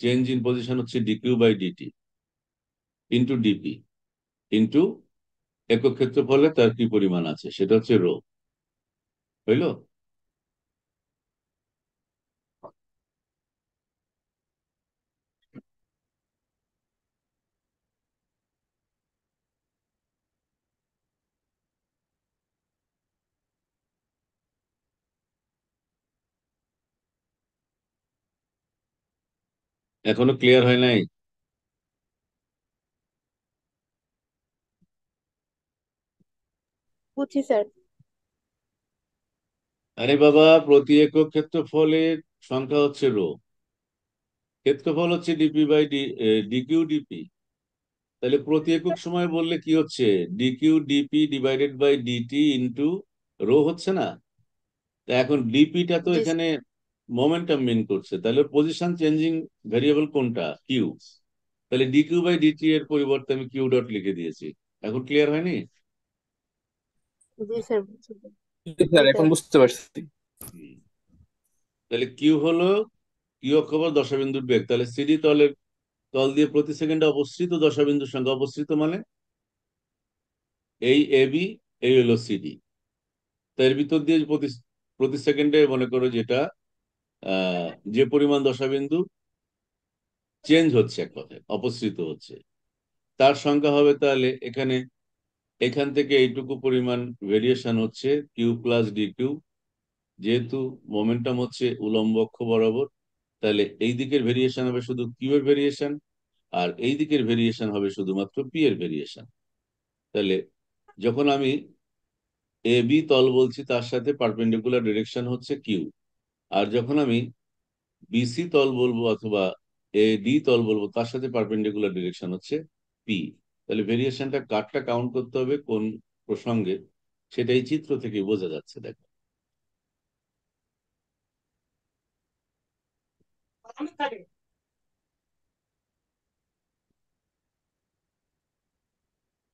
change in position হচ্ছে dq by DT into dp into একক ক্ষেত্রফলে তার কি পরিমাণ আছে, সেটা হচ্ছে রো। হইলো? এখনো ক্লিয়ার হয় নাই? বুঝছি স্যার। আরে বাবা, প্রতি একক ক্ষেত্রফলের সংখ্যা হচ্ছে রো, ক্ষেত্রফল হচ্ছে ডিপি বাই ডিকিউ ডিপি। তাহলে প্রতি একক সময় বললে কি হচ্ছে, D Q D P divided by DT into rho হচ্ছে না? তা এখন ডিপিটা তো জি এখানে মোমেন্টাম মিন করছে, তাহলে পজিশন চেঞ্জিং ভেরিয়েবল কোনটা, কিউ। তাহলে ডিকিউ বাই ডিটি এর পরিবর্তে আমি কিউ ডট লিখে দিয়েছি। এখন ক্লিয়ার হয়নি? জি স্যার, বুঝছি। জি স্যার, এটা এখন বুঝতে পারছি। হুম। তাহলে কিউ হলো কিউ অক্ষর দশাবিন্দুর বেগ। তাহলে সিডি তলের তল দিয়ে প্রতি সেকেন্ডে অপসৃত দশাবিন্দুর সংখ্যা, অপসৃত মানে এই এ বি, এই হলো সিডি। তার ভিতর দিয়ে প্রতি প্রতি সেকেন্ডে মনে করো যেটা যে পরিমাণ দশাবিন্দু চেঞ্জ হচ্ছে, এক কথায় অপসৃত হচ্ছে, তার সংখ্যা হবে তাহলে এখানে, এখান থেকে এইটুকু পরিমাণ ভেরিয়েশন হচ্ছে কিউ প্লাস ডি কিউ। যেহেতু মোমেন্টাম হচ্ছে উলম্ব অক্ষ বরাবর, তাহলে এই দিকের ভেরিয়েশন হবে শুধু কিউ এর ভেরিয়েশন, আর এই দিকের ভেরিয়েশন হবে শুধুমাত্র পি এর ভেরিয়েশন। তাহলে যখন আমি এ বি তল বলছি, তার সাথে পারপেন্ডিকুলার ডিরেকশন হচ্ছে কিউ। আর যখন আমি বিসি তল বলবো অথবা এ ডি তল বলবো, তার সাথে পারপেন্ডিকুলার ডিরেকশন হচ্ছে পি। তাহলে ভেরিয়েশনটা কারটা কাউন্ট করতে হবে কোন প্রসঙ্গে, সেটা এই চিত্র থেকে বোঝা যাচ্ছে, দেখো।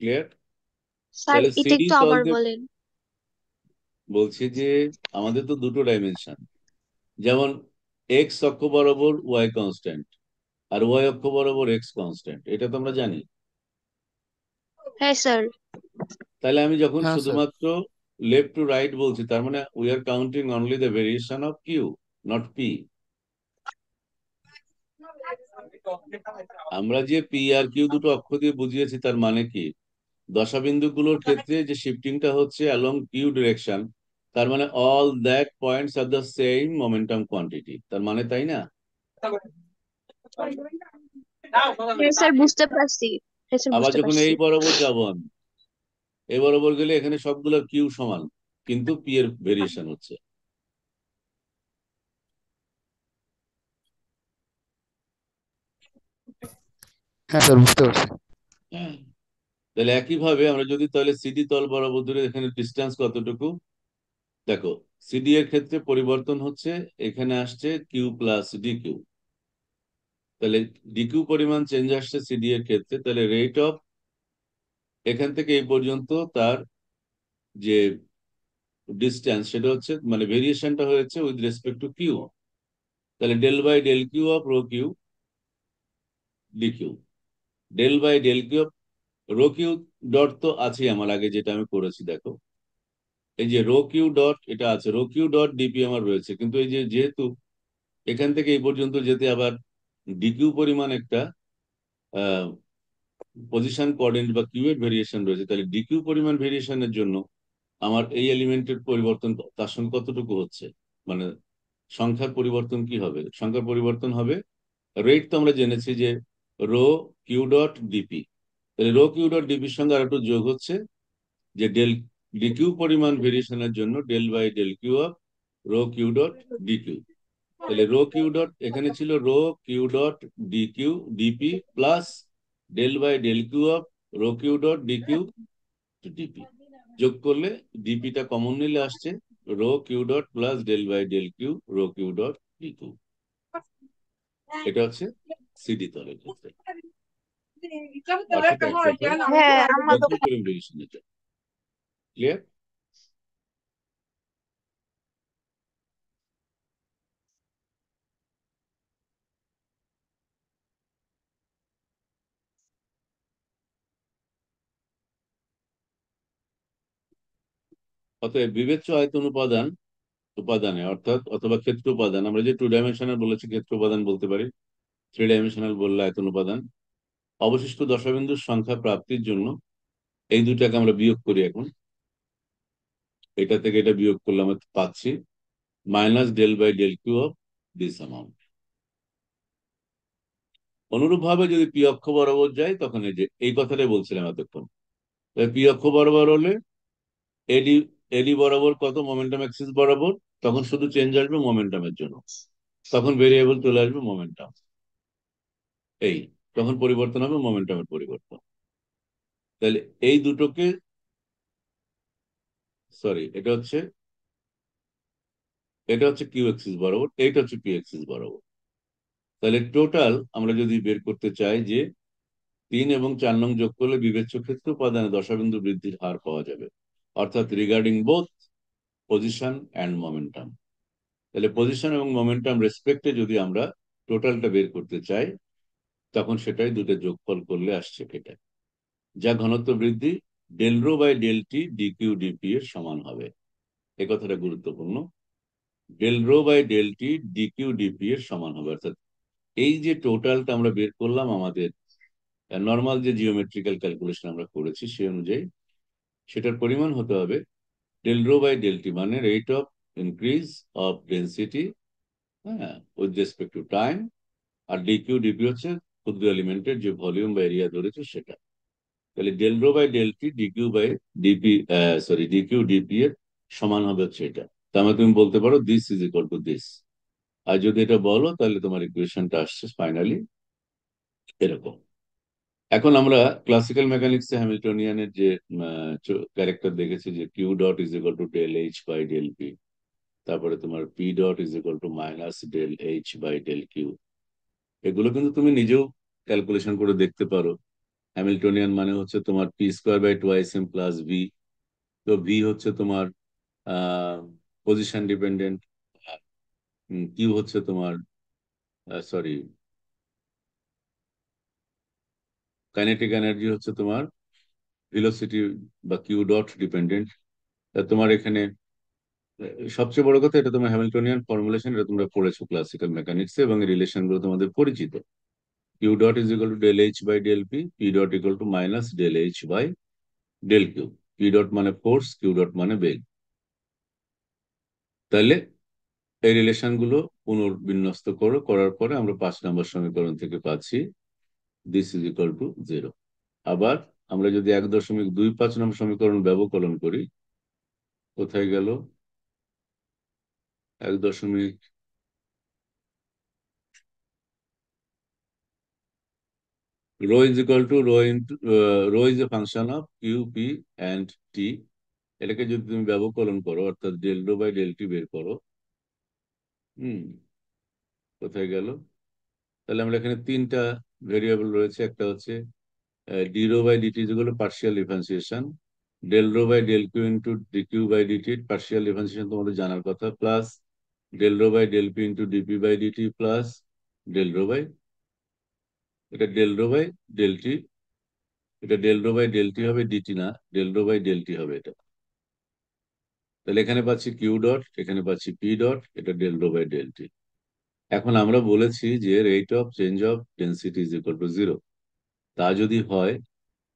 ক্লিয়ার? স্যার তাহলে এটা সিডি একটু তল আবার দিয়ে বলেন। বলছি যে আমাদের তো দুটো ডাইমেনশন, যেমন এক্স অক্ষ বরাবর ওয়াই কনস্ট্যান্ট, আর ওয়াই অক্ষ বরাবর এক্স কনস্ট্যান্ট, এটা তো আমরা জানি। হ্যাঁ স্যার। তাহলে আমি যখন হ্যাঁ স্যার। শুধুমাত্র লেফট টু রাইট বলছি, তার মানে we are counting only the variation of Q, not P. আমরা যে পি আর কিউ দুটো অক্ষ দিয়ে বুঝিয়েছি, তার মানে কি, দশাবিন্দুগুলোর ক্ষেত্রে যে শিফটিংটা হচ্ছে অ্যালং কিউ ডিরেকশন, তার মানে all that points are the same momentum quantity, তার মানে তাই না? হ্যাঁ স্যার, বুঝতে পারছি। হ্যাঁ স্যার, আবার বুঝতে যখন পারছি। এই বরাবর যাব আমি, এই বরাবর গেলে এখানে সবগুলোর কিউ সমান, কিন্তু পি এর ভেরিয়েশন হচ্ছে। হ্যাঁ স্যার, বুঝতে পারছি। হ্যাঁ। তাহলে একইভাবে আমরা যদি তাহলে সিডি তল বরাবর ধরে, এখানে ডিস্টেন্স কতটুকু, দেখো, সিডি এর ক্ষেত্রে পরিবর্তন হচ্ছে, এখানে আসছে কিউ প্লাস ডি কিউ। তাহলে ডিকিউ পরিমাণ চেঞ্জ আসছে সিডি এর ক্ষেত্রে, তাহলে রেট অফ এখান থেকে এই পর্যন্ত তার যে ডিস্টেন্স, সেটা হচ্ছে মানে ভেরিয়েশনটা হয়েছে উইথ রেসপেক্ট টু কিউ। তাহলে del by del Q of rho Q D Q, del by del Q of rho Q dot তো আছে আমার আগে, যেটা আমি করেছি, দেখো এই যে রো কিউ ডট এটা আছে, রো কিউ ডট ডিপি আমার রয়েছে, কিন্তু এই যে যেহেতু এখান থেকে এই পর্যন্ত যেতে আবার ডিকিউ পরিমাণ একটা পজিশন কোঅর্ডিনেট বা কিউ এর ভেরিয়েশন রয়েছে, তাহলে ডিকিউ পরিমাণ ভেরিয়েশনের জন্য আমার এই এলিমেন্টের পরিবর্তন তার সঙ্গে কতটুকু হচ্ছে, মানে সংখ্যার পরিবর্তন কি হবে, সংখ্যার পরিবর্তন হবে। রেট তো আমরা জেনেছি যে রো কিউ ডট ডিপি, তাহলে রো কিউ ডট ডিপির সঙ্গে আর একটু যোগ হচ্ছে যে ডেল ডিকিউ পরিমাণ ভেরিয়েশনের জন্য del by del Q of rho Q dot D Q. তাহলে রো কিউ ডট এখানে ছিল rho Q dot D Q D P plus del by del Q of rho Q dot D Q D P, যোগ করলে ডিপিটা common নিলে আসছে rho Q dot plus del by del Q rho Q dot D Q. এটা হচ্ছে CD তলের ক্ষেত্রে, আর সেটা এক কথায় হ্যাঁ, আমাদের ভেক্টর ভেরিয়েশন। এটা ক্লিয়ার? অতএব বিবেচ্য আয়তন উপাদানে অর্থাৎ অথবা ক্ষেত্র উপাদান, আমরা যে 2 ডাইমেনশনাল বলেছি ক্ষেত্র উপাদান বলতে পারি, 3 ডাইমেনশনাল বললে আয়তন উপাদান, অবশিষ্ট দশাবিন্দুর সংখ্যা প্রাপ্তির জন্য এই দুটাকে আমরা বিয়োগ করি। এখন এটা থেকে এটা বিয়োগ করলে আমরা পাচ্ছি -del/del Q of this amount. অনুরূপ ভাবে যদি পি অক্ষ বরাবর যায় তখন এই যে এই কথাটাই বলছিলাম এতক্ষণ, পি অক্ষ বরাবর হলে এডি এডি বরাবর কত মোমেন্টাম অ্যাক্সিস বরাবর, তখন শুধু চেঞ্জ আসবে মোমেন্টামের জন্য, তখন ভেরিয়েবল চলে আসবে মোমেন্টাম। এই তখন পরিবর্তন হবে মোমেন্টামের পরিবর্তন। তাহলে এই দুটোকে, সরি, এটা হচ্ছে কিউ এক্সিস বরাবর, এইটা হচ্ছে পি এক্সিস বরাবর। তাহলে টোটাল আমরা যদি বের করতে চাই যে 3 এবং 4 নং যোগ করলে বিবেচ্য ক্ষেত্র উপাদানে দশাবিন্দু বৃদ্ধির হার পাওয়া যাবে, অর্থাৎ regarding both position and momentum. তাহলে পজিশন এবং মোমেন্টাম রেসপেক্টে যদি আমরা টোটালটা বের করতে চাই তখন সেটাই দুটো যোগফল করলে আসছে এটা, যা ঘনত্ব বৃদ্ধি del ρ/del t dq/dp এর সমান হবে। এ কথাটা গুরুত্বপূর্ণ, del ρ/del t dq/dp এর সমান হবে। অর্থাৎ এই যে টোটালটা আমরা বের করলাম আমাদের নর্মাল যে জিওমেট্রিক্যাল ক্যালকুলেশন আমরা করেছি সে অনুযায়ী সেটার পরিমাণ হতে হবে del ρ/del t, মানে rate of increase of density, হ্যাঁ, উইথ রেসপেক্ট টু টাইম। আর dq/dp হচ্ছে ক্ষুদ্র এলিমেন্টের যে ভলিউম বা এরিয়া ধরেছে সেটা। তাহলে del ρ/del t dq/dp এর সমান হবে হচ্ছে এটা। তার মানে তুমি বলতে পারো this is equal to this. আর যদি এটা বলো তাহলে তোমার ইকুয়েশনটা আসছে ফাইনালি এরকম। এখন আমরা ক্লাসিক্যাল মেকানিক্সে হ্যামিল্টনিয়ানের যে ক্যারেক্টার দেখেছি যে Q dot is equal to del H/del P, তারপরে তোমার P dot is equal to -del H/del Q। এগুলো কিন্তু তুমি নিজেও ক্যালকুলেশন করে দেখতে পারো। হ্যামিল্টনিয়ান মানে হচ্ছে তোমার p² /2m+v। তো ভি হচ্ছে তোমার পজিশন ডিপেন্ডেন্ট, কিউ হচ্ছে তোমার সরি কাইনেটিক এনার্জি হচ্ছে তোমার ভেলোসিটি বা কিউ ডট ডিপেন্ডেন্ট। তোমার এখানে সবচেয়ে বড় কথা, এটা তোমার হ্যামিল্টনিয়ান ফর্মুলেশন, এটা তোমরা পড়েছো ক্লাসিক্যাল মেকানিক্সে এবং রিলেশন গুলো তোমাদের পরিচিত। Q dot is equal to del H/del P, P dot equal to -del H/del Q। P dot মানে ফোর্স, কিউ ডট মানে বেগ। তাহলে এই রিলেশন গুলো পুনর্বিন্যস্ত করার পরে আমরা 5 নম্বর সমীকরণ থেকে পাচ্ছি দিস ইজ ইকুয়াল টু 0। আবার আমরা যদি 1.25 নম্বর সমীকরণ ব্যবকলন করি, কোথায় গেল 1. rho is equal to rho is a function of q, p and t। এটাকে যদি তুমি ব্যবকলন করো অর্থাৎ del ρ/del t বের করো, হুম, কোথায় গেল, তাহলে আমরা এখানে 3টা ভেরিয়েবল রয়েছে। একটা হচ্ছে d ρ/dt is equal to partial differentiation, del ρ/del q into dq/dt partial differentiation তোমাদের জানার কথা, plus del ρ/del p into dp/dt plus del ρ by এটা del ρ/del t, এটা del ρ/del t হবে, ডিটি না, del ρ/del t হবে এটা। তাহলে এখানে পাচ্ছি কিউ ডট, এখানে পাচ্ছি পি ডট, এটা del ρ/del t। এখন আমরা বলেছি যে rate of change of density is equal to 0। তা যদি হয়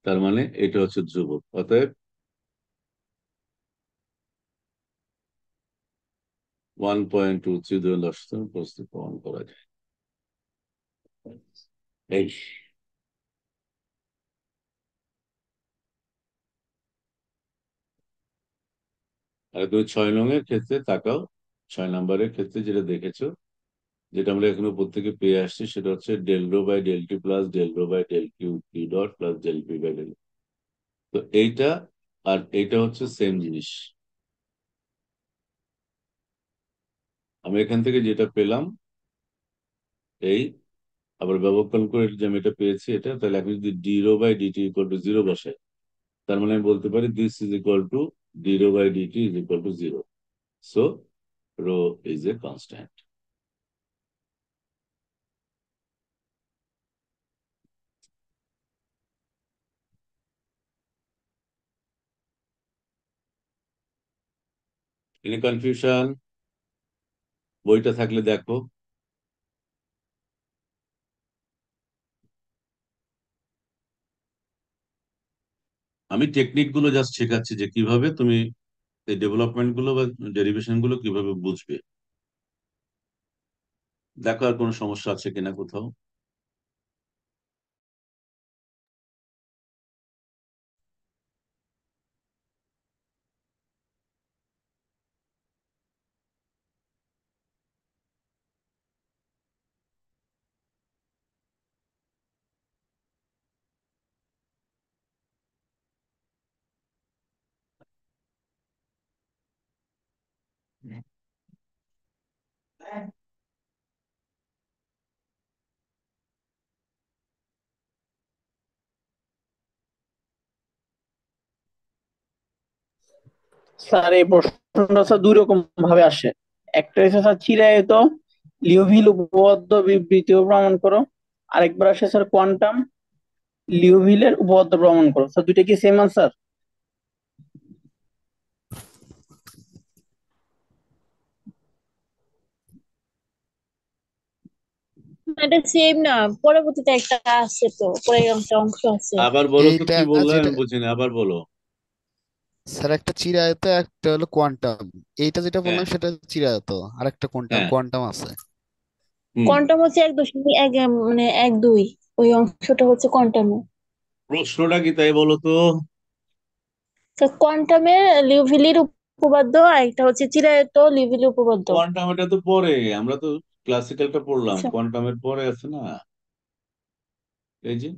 তার মানে এটা হচ্ছে ধ্রুবক। অতএব 1.23 ধরে দশতম প্রশ্ন প্রমাণ করা যায়। এই আর তুমি 6 নং-এর ক্ষেত্রে তাকাও। 6 নম্বরের ক্ষেত্রে যেটা দেখেছো, যেটা আমরা এখানে উপর থেকে পেয়ে আসছি, সেটা হচ্ছে del ρ/del t plus del ρ/del q dot plus del p/del। তো এইটা আর এইটা হচ্ছে সেম জিনিস। আমি এখান থেকে যেটা পেলাম এই আবার ব্যবকলন করে যে আমি এটা পেয়েছি এটা, তাহলে আমি যদি d ρ/dt ইকুয়াল টু 0 বসাই, তার মানে আমি বলতে পারি this is equal to d ρ/dt is equal to 0। So rho is a constant. Any confusion? বইটা থাকলে দেখো। আমি টেকনিক গুলো জাস্ট শেখাচ্ছি যে কিভাবে তুমি এই ডেভেলপমেন্ট গুলো বা ডেরিভেশন গুলো কিভাবে বুঝবে। দেখো আর কোনো সমস্যা আছে কিনা কোথাও। স্যার এই প্রশ্নটা স্যার দুই রকম ভাবে আসে। একটা হচ্ছে স্যার চিরায়ত লিওভিল উপপাদ্য বিবৃতিও প্রমাণ করো, আরেকবার আসে স্যার কোয়ান্টাম লিওভিলের উপপাদ্য প্রমাণ করো। স্যার দুইটা কি সেম আনসার? এটা সেম না, পরবর্তীতে একটা আছে, তো পরে একটা অংশ আছে। আবার বলো তো, এইটা কি বললাম যেটা আমি বুঝিনি, আবার বলো। স্যার একটা চিরায়ত, একটা হলো কোয়ান্টাম। এইটা যেটা হ্যাঁ, বললাম সেটা চিরায়ত, আর একটা কোয়ান্টাম হ্যাঁ। কোয়ান্টাম আছে। হুম। কোয়ান্টাম হচ্ছে 1.1 মানে 1.2, ওই অংশটা হচ্ছে কোয়ান্টামে। প্রশ্নটা কি তাই বলো তো? তো কোয়ান্টামে লিওভিলির উপপাদ্য, আর একটা হচ্ছে চিরায়ত লিওভিলি উপপাদ্য। কোয়ান্টাম এটা তো পরে, আমরা তো ক্লাসিক্যালটা পড়লাম, আচ্ছা, কোয়ান্টামের পরে আছে না, এই যে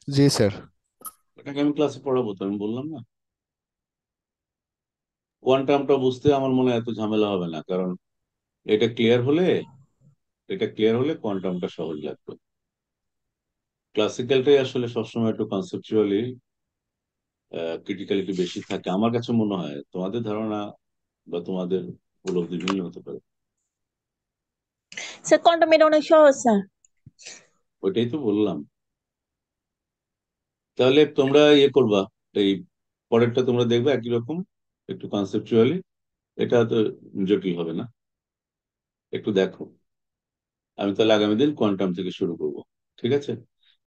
জি স্যার। এটাকে আমি ক্লাসে পড়াবো, তো আমি বললাম না। কোয়ান্টামটা বুঝতে আমার মনে হয় এত ঝামেলা হবে না, কারণ এটা ক্লিয়ার হলে এটা ক্লিয়ার হলে কোয়ান্টামটা সহজ লাগবে। ক্লাসিক্যালটাই আসলে সবসময় একটু কনসেপচুয়ালি ক্রিটিক্যালিটি বেশি থাকে আমার কাছে মনে হয়। তোমাদের ধারণা বা তোমাদের উপলব্ধি ভিন্ন হতে পারে। স্যার কোয়ান্টাম এটা অনেক সহজ স্যার। ওইটাই তো বললাম। তাহলে তোমরা ইয়ে করবা, এই পরেরটা তোমরা দেখবে একই রকম, একটু কনসেপচুয়ালি। এটা তো জটিল হবে না, একটু দেখো। আমি তাহলে আগামী দিন কোয়ান্টাম থেকে শুরু করব, ঠিক আছে?